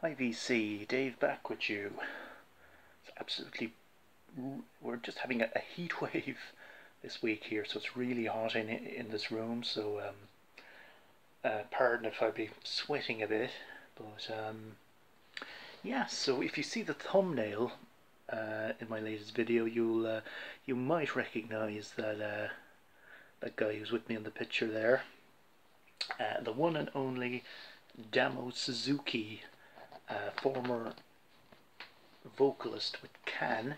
Hi VC, Dave back with you. It's absolutely, we're just having a heat wave this week here, so it's really hot in this room. So pardon if I be sweating a bit, but yeah. So if you see the thumbnail in my latest video, you might recognise that guy who's with me in the picture there, the one and only Damo Suzuki. Former vocalist with Can,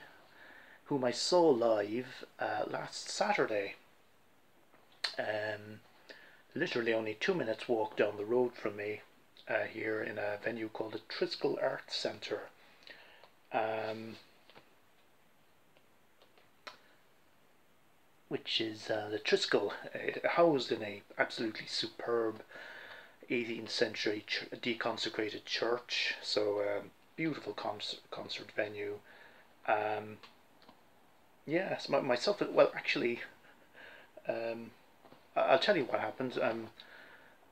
whom I saw live last Saturday. Literally only 2 minutes walk down the road from me, here in a venue called the Triskel Arts Centre. Which is the Triskel, housed in a absolutely superb 18th century deconsecrated church. So beautiful concert venue. Yes, myself, well actually, I'll tell you what happened.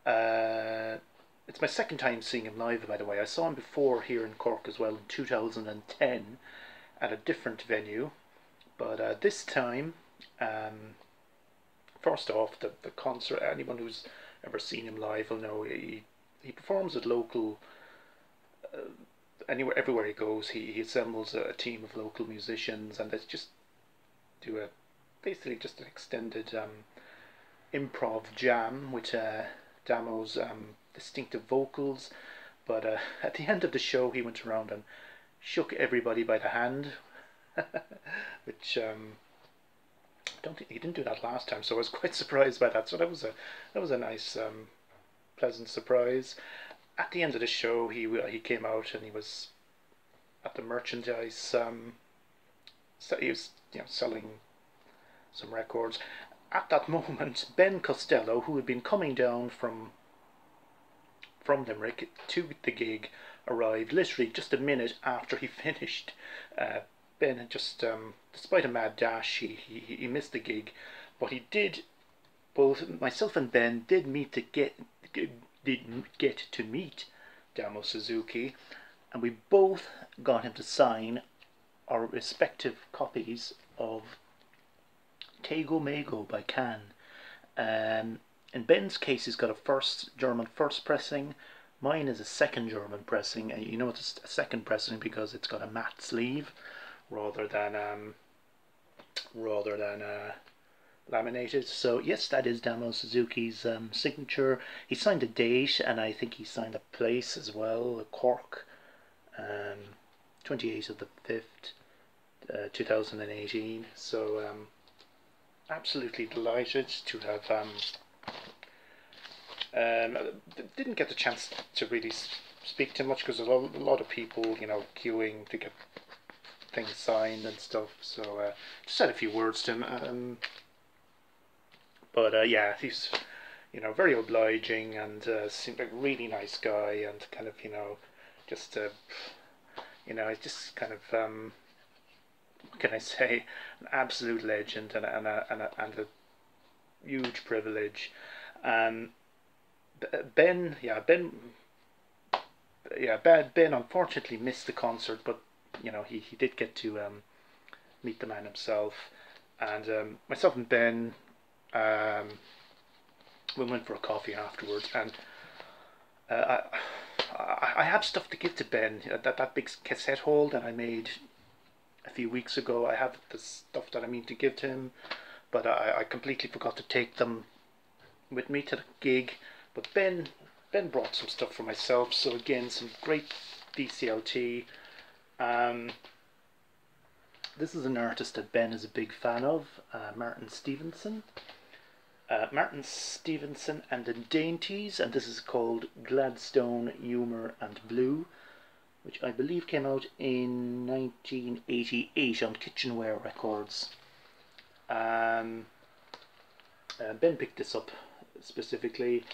It's my second time seeing him live, by the way. I saw him before here in Cork as well in 2010 at a different venue, but this time, first off, the concert, anyone who's ever seen him live will know he performs at local, everywhere he goes. He assembles a team of local musicians, and let's just do basically just an extended improv jam with Damo's distinctive vocals. But at the end of the show, he went around and shook everybody by the hand, which don't think he didn't do that last time, so I was quite surprised by that. So that was a nice, pleasant surprise. At the end of the show, he came out and he was at the merchandise. So he was, selling some records. At that moment, Ben Costello, who had been coming down from Limerick to the gig, arrived literally just a minute after he finished. Ben had just, despite a mad dash, he missed the gig, but he did. Both myself and Ben did get to meet Damo Suzuki, and we both got him to sign our respective copies of Tago Mago by Can. In Ben's case, he's got a German first pressing. Mine is a second German pressing, and you know it's a second pressing because it's got a matte sleeve rather than laminated. So yes, that is Damo Suzuki's signature. He signed a date, and I think he signed a place as well, Cork, 28th of the 5th, 2018. So absolutely delighted to have. Didn't get the chance to really speak to him much because there's a lot of people, queuing to get things signed and stuff. So just said a few words to him. But yeah, he's very obliging and seemed like a really nice guy, and kind of just he's just kind of what can I say, an absolute legend and a huge privilege. Ben unfortunately missed the concert, but he did get to meet the man himself, and myself and Ben, we went for a coffee afterwards, and I have stuff to give to Ben. That big cassette haul that I made a few weeks ago, I have the stuff that I mean to give to him, but I completely forgot to take them with me to the gig. But Ben brought some stuff for myself, so again, some great VCLT. This is an artist that Ben is a big fan of, Martin Stevenson. Martin Stevenson and the Dainties, and this is called Gladstone Humour and Blue, which I believe came out in 1988 on Kitchenware Records. Ben picked this up specifically.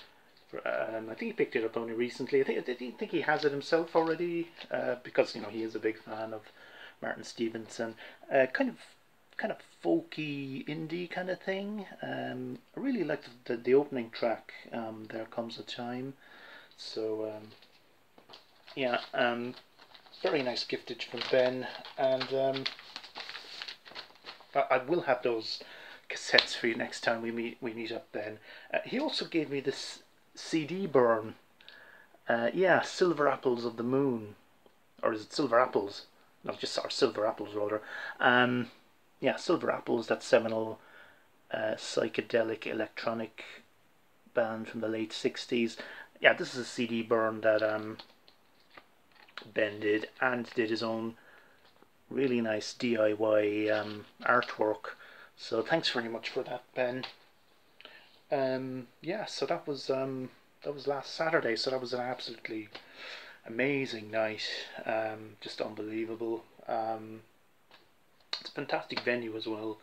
I think he picked it up only recently. I think he has it himself already, because he is a big fan of Martin Stevenson. Kind of folky indie kind of thing. I really like the opening track, There Comes a Time. So yeah, very nice giftage from Ben, and I will have those cassettes for you next time we meet up, Ben. He also gave me this CD burn. Yeah, Silver Apples of the Moon, or is it Silver Apples? No, just or Silver Apples rather. Yeah, Silver Apples, that seminal psychedelic electronic band from the late 60s. Yeah, this is a CD burn that Ben did, and did his own really nice DIY artwork. So thanks very much for that, Ben. Yeah, so that was last Saturday. So that was an absolutely amazing night. Just unbelievable. It's a fantastic venue as well.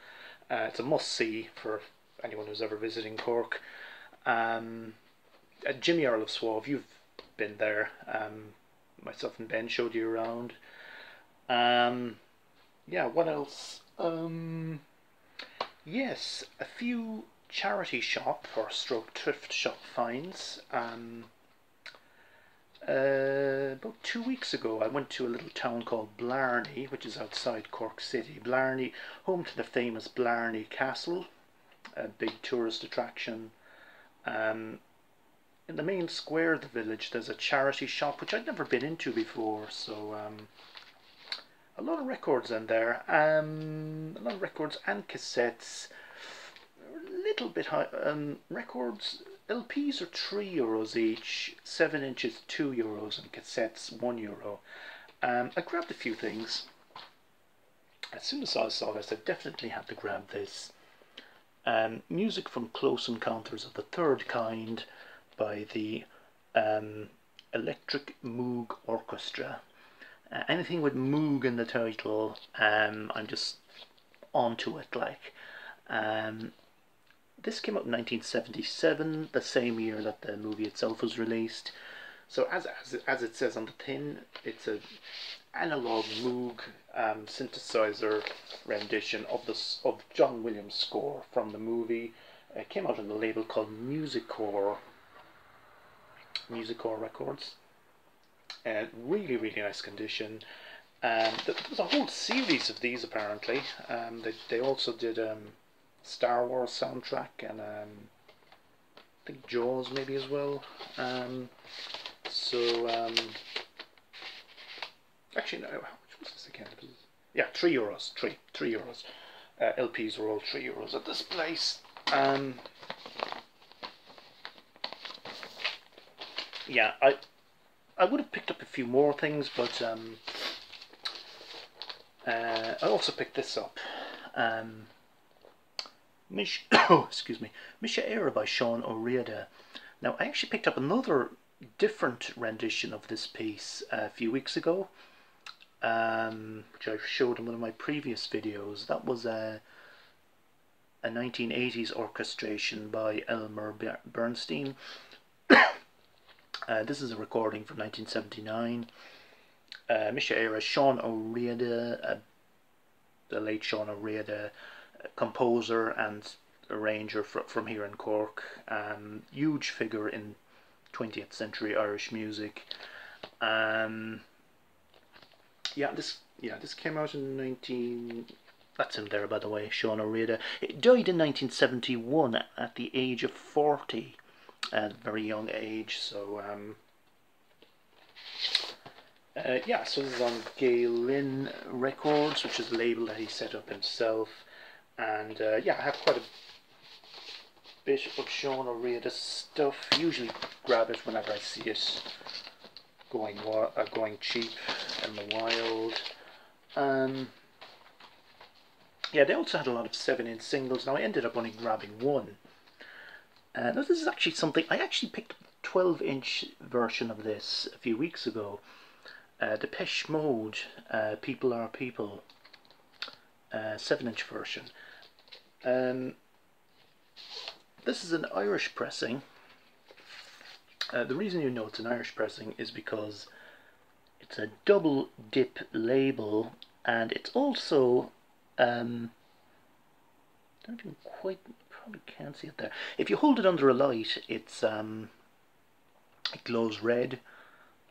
It's a must-see for anyone who's ever visiting Cork. Jimmy Earl of Suave, you've been there. Myself and Ben showed you around. Yeah, what else? Yes, a few charity shop or stroke thrift shop finds. About 2 weeks ago I went to a little town called Blarney, which is outside Cork City. Blarney, home to the famous Blarney Castle, a big tourist attraction. In the main square of the village there's a charity shop which I'd never been into before, so a lot of records in there, a lot of records and cassettes, a little bit high, records, LPs are €3 each, 7 inches €2, and cassettes €1. I grabbed a few things. As soon as I saw this, I definitely had to grab this. Music from Close Encounters of the Third Kind by the Electric Moog Orchestra. Anything with Moog in the title, I'm just onto it, like. This came out in 1977, the same year that the movie itself was released. So as it says on the tin, it's an analog Moog synthesizer rendition of John Williams' score from the movie. It came out on a label called Musicore Records. Really, really nice condition. There's a whole series of these apparently. They also did Star Wars soundtrack, and I think Jaws maybe as well. Actually no, how much was this again? Yeah, €3. €3. LPs are all €3 at this place. Yeah, I would have picked up a few more things, but I also picked this up. Excuse me, Misha Era by Sean O'Riordan. Now, I actually picked up another different rendition of this piece a few weeks ago, which I showed in one of my previous videos. That was a 1980s orchestration by Elmer Bernstein. This is a recording from 1979. Misha Era, Sean O'Riordan, the late Sean O'Riordan, composer and arranger from here in Cork. Huge figure in 20th century Irish music. This came out in 19... That's him there, by the way, Sean O'Riordan. It died in 1971 at the age of 40. At a very young age, so so this is on Gaylin Records, which is a label that he set up himself, and I have quite a bit of Sean O'Riordan stuff. Usually grab it whenever I see it going cheap in the wild. They also had a lot of 7-inch singles. Now I ended up only grabbing one. Now this is actually something, I actually picked up a 12-inch version of this a few weeks ago. Depeche Mode, People Are People, 7-inch version. This is an Irish pressing. The reason you know it's an Irish pressing is because it's a double dip label, and it's also don't even quite, probably can't see it there. If you hold it under a light, it's it glows red.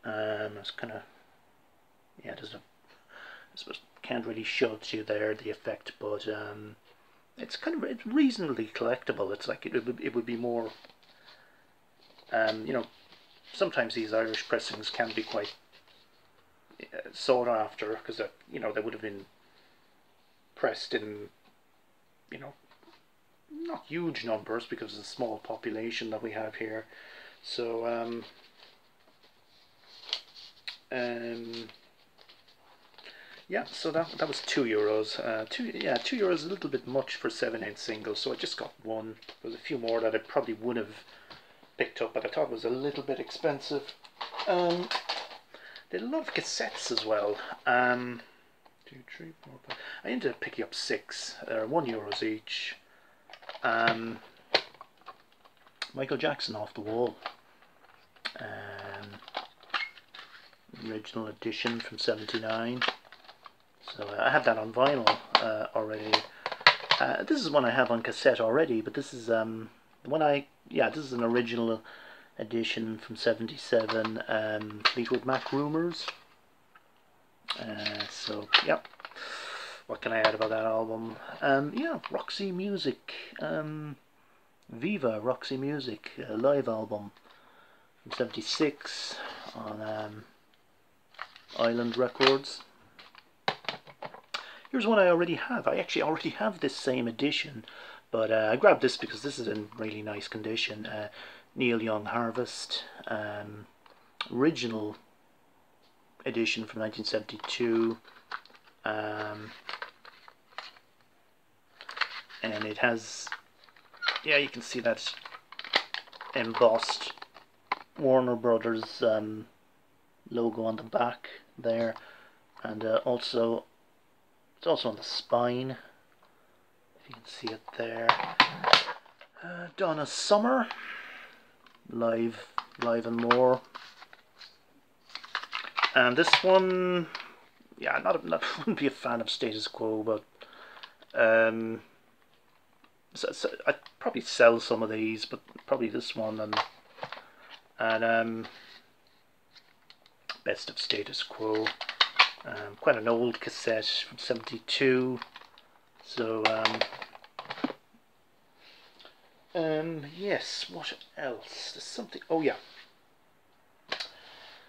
It's kind of, yeah, there's a, I suppose can't really show to you there the effect, but it's kind of, it's reasonably collectible. It's like it would be more, you know, sometimes these Irish pressings can be quite sought after because you know, they would have been pressed in, you know, not huge numbers because of the small population that we have here. So yeah, so that was €2. €2 is a little bit much for 7/8 single, so I just got one. There was a few more that I probably would have picked up, but I thought it was a little bit expensive. They love cassettes as well. 2, 3, 4, 5. I ended up picking up 6. They're €1 each. Michael Jackson, Off the Wall. Original edition from '79. So I have that on vinyl already. This is one I have on cassette already, but this is the one this is an original edition from '77. Fleetwood Mac Rumours. So yep. What can I add about that album? Yeah, Roxy Music. Viva Roxy Music, a live album from '76 on Island Records. Here's one I already have. I actually already have this same edition, but I grabbed this because this is in really nice condition. Neil Young Harvest, original edition from 1972, and it has, yeah, you can see that embossed Warner Brothers logo on the back there, and also it's also on the spine, if you can see it there. Donna Summer, live and more. And this one, yeah, wouldn't be a fan of Status Quo, but so I'd probably sell some of these, but probably this one and Best of Status Quo. Quite an old cassette from '72. So yes, what else? There's something. Oh yeah.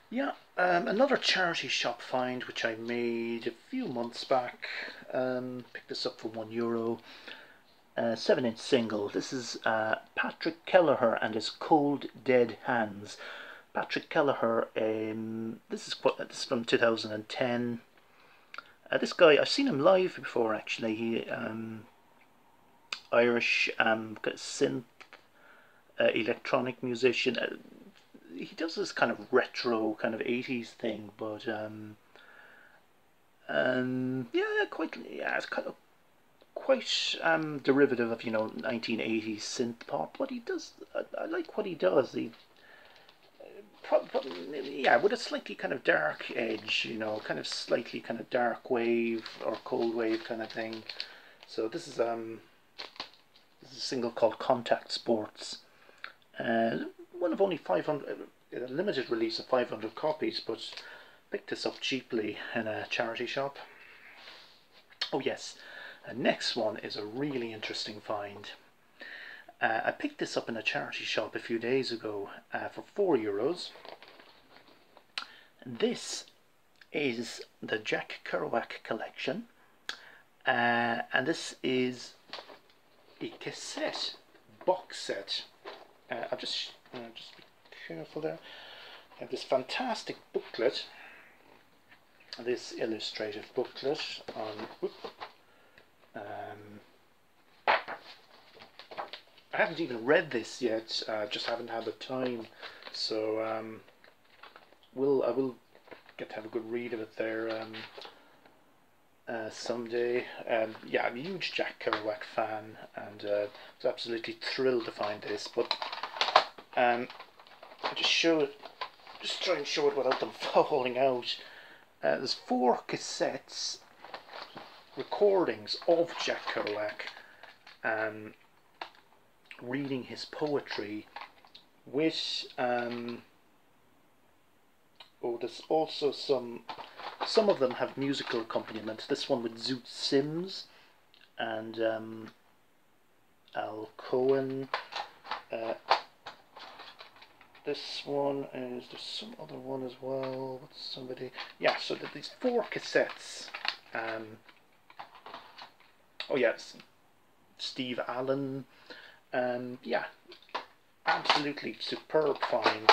Yeah, another charity shop find which I made a few months back. Picked this up for €1. 7/8 single. This is Patrick Kelleher and his Cold Dead Hands. Patrick Kelleher, this is from 2010. This guy, I've seen him live before actually. He Irish synth electronic musician. He does this kind of retro kind of 80s thing, but yeah, it's kind of quite derivative of, you know, 1980s synth pop, but he does, I like what he does. He yeah, with a slightly kind of dark edge, you know, kind of slightly kind of dark wave or cold wave kind of thing. So this is a single called Contact Sports. One of only 500, a limited release of 500 copies, but picked this up cheaply in a charity shop. Oh yes, next one is a really interesting find. I picked this up in a charity shop a few days ago for €4. This is the Jack Kerouac collection, and this is a cassette box set. I'll just be careful there. I have this fantastic booklet, this illustrated booklet on. I haven't even read this yet. Just haven't had the time. So I will get to have a good read of it there someday. Yeah, I'm a huge Jack Kerouac fan, and was absolutely thrilled to find this. But I'll just try and show it without them falling out. There's 4 cassettes, recordings of Jack Kerouac, reading his poetry with So there's also some of them have musical accompaniment. This one with Zoot Sims and Al Cohen. This one is, there's some other one as well. What's somebody? Yeah, so these 4 cassettes. Oh yes, Steve Allen. Yeah, absolutely superb find.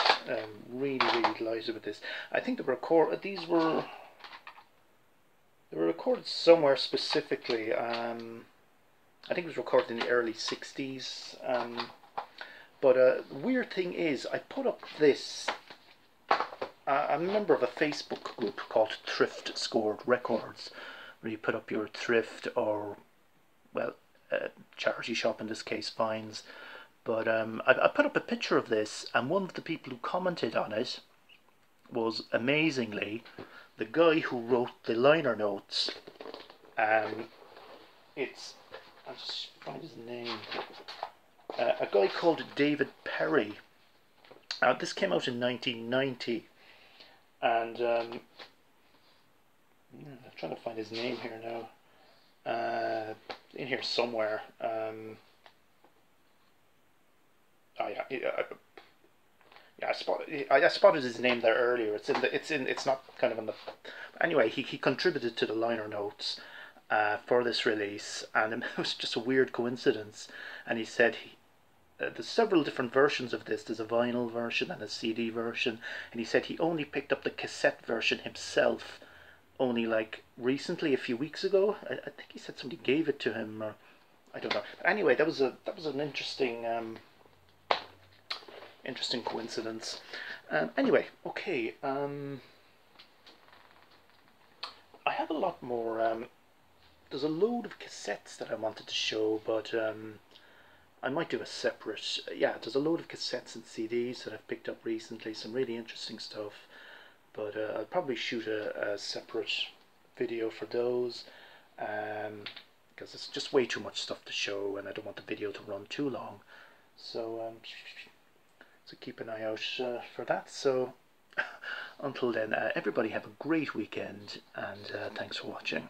Really, really delighted with this. I think these were recorded somewhere specifically. I think it was recorded in the early 60s. But the weird thing is, I put up this. I'm a member of a Facebook group called Thrift Scored Records, where you put up your thrift or, well, charity shop in this case finds. But I put up a picture of this, and one of the people who commented on it was, amazingly, the guy who wrote the liner notes. It's, I'll just find his name. A guy called David Perry. This came out in 1990, and I'm trying to find his name here now. In here somewhere. Oh yeah, I spotted his name there earlier. It's not kind of on the. Anyway, he contributed to the liner notes for this release, and it was just a weird coincidence. And he said there's several different versions of this. There's a vinyl version and a CD version, and he said he only picked up the cassette version himself only like recently, a few weeks ago. I think he said somebody gave it to him, or I don't know. But anyway, that was an interesting interesting coincidence. Anyway, okay. I have a lot more. There's a load of cassettes that I wanted to show, but I might do a separate. Yeah, there's a load of cassettes and CDs that I've picked up recently. Some really interesting stuff. But I'll probably shoot a separate video for those, because it's just way too much stuff to show, and I don't want the video to run too long. So keep an eye out for that. So until then, everybody have a great weekend, and thanks for watching.